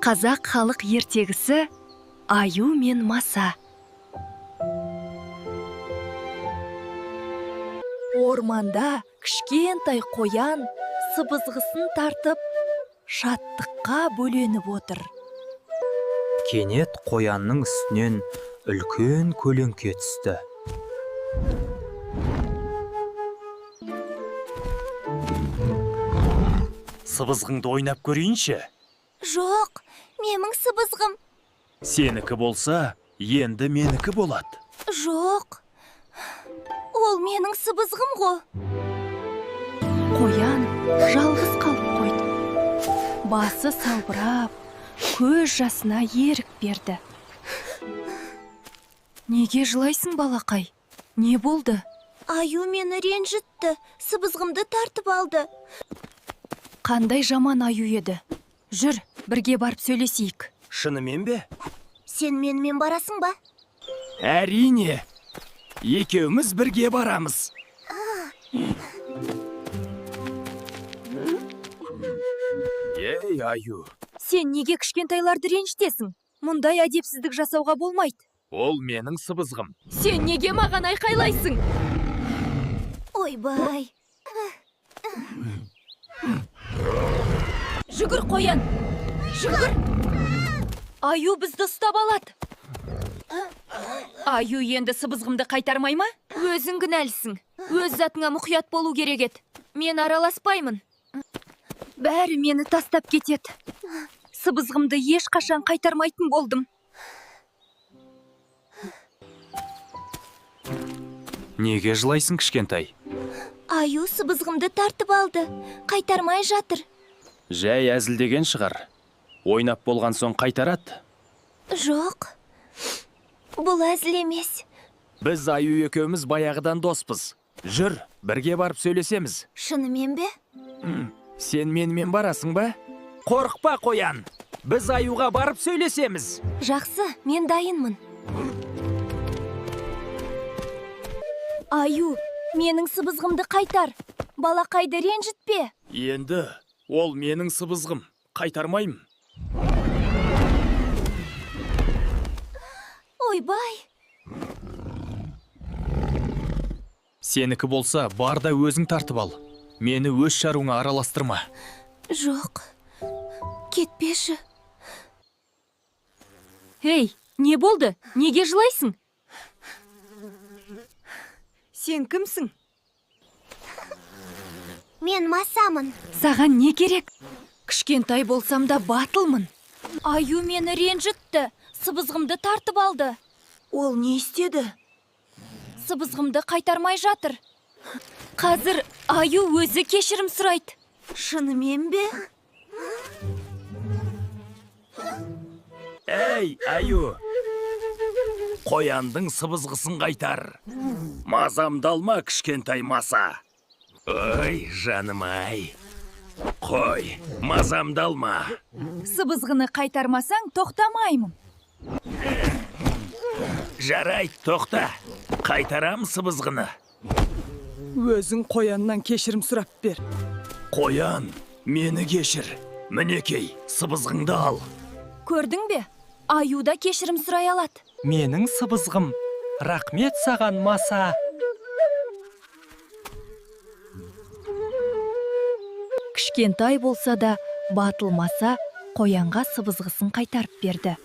Қазақ халық ертегісі Аю мен Маса. Орманда кішкентай қоян сыбызғысын тартып, шаттыққа бөленіп отыр. Кенет қоянның үстінен үлкен көлеңке түсті. Сыбызғыңды ойнап көрейінші? Жоқ, менің сыбызғым. Сенікі болса, енді менікі болады. Жоқ, ол менің сыбызғым ғо. Қоян жалғыз қалып қойды. Басы салбырап, көз жасына ерік берді. Неге жылайсың, балақай? Не болды? Аю мені ренжітті, сыбызғымды тартып алды. Қандай жаман аю еді? Жүр, бірге барып сөйлесейік. Шынымен бе? Сен менімен барасың ба? Әрине. Екеуміз бірге барамыз. Ей, Аю. Сен неге кішкентайларды ренжітесің? Мұндай әдепсіздік жасауға болмайды. Ол менің сыбызғым. Сен неге маған айқайлайсың? Ойбай. Жүгір, қоян! Жүгір! Аю бізді ұстап алады. Аю енді сыбызғымды қайтармай ма? Өзің кінәлісің. Өз затыңа мұқият болу керек еді. Мен араласпаймын. Бәрі мені тастап кетеді. Сыбызғымды ешқашан қайтармайтын болдым. Неге жылайсың, кішкентай? Аю сыбызғымды тартып алды, қайтармай жатыр. Жай әзілдеген шығар. Ойнап болған соң қайтарады. Жоқ, бұл әзіл емес. Біз Аю екеуміз баяғыдан доспыз. Жүр, бірге барып сөйлесеміз. Шынымен бе? Сен менімен барасың ба? Қорықпа, қоян. Біз Аюға барып сөйлесеміз. Жақсы, мен дайынмын. Аю, менің сыбызғымды қайтар. Балақайды ренжітпе. Енді ол менің сыбызғым. Қайтармаймын. Ойбай. Сенікі болса, бар да өзің тартып ал. Мені өз шаруыңа араластырма. Жоқ, кетпеші. Ей, не болды? Неге жылайсың? Сен кімсің? Мен Масамын. Саған не керек? Кішкентай болсам да батылмын. Аю мені ренжітті, сыбызғымды тартып алды. Ол не істеді? Сыбызғымды қайтармай жатыр. Қазір Аю өзі кешірім сұрайды. Шынымен бе? Эй, Аю! Қояндың сыбызғысын қайтар. Мазамды алма, кішкентай Маса. Ой, жаным-ай. Қой, мазамды алма. Сыбызғыны қайтармасаң, тоқтамаймын. Жарайды, тоқта. Қайтарам сыбызғыны. Өзің қояннан кешірім сұрап бер. Қоян, мені кешір. Мінекей, сыбызғыңды ал. Көрдің бе? Аю да кешірім сұрай алады. Менің сыбызғым. Рахмет саған, Маса. Кішкентай болса да, батыл Маса қоянға сыбызғысын қайтарып берді.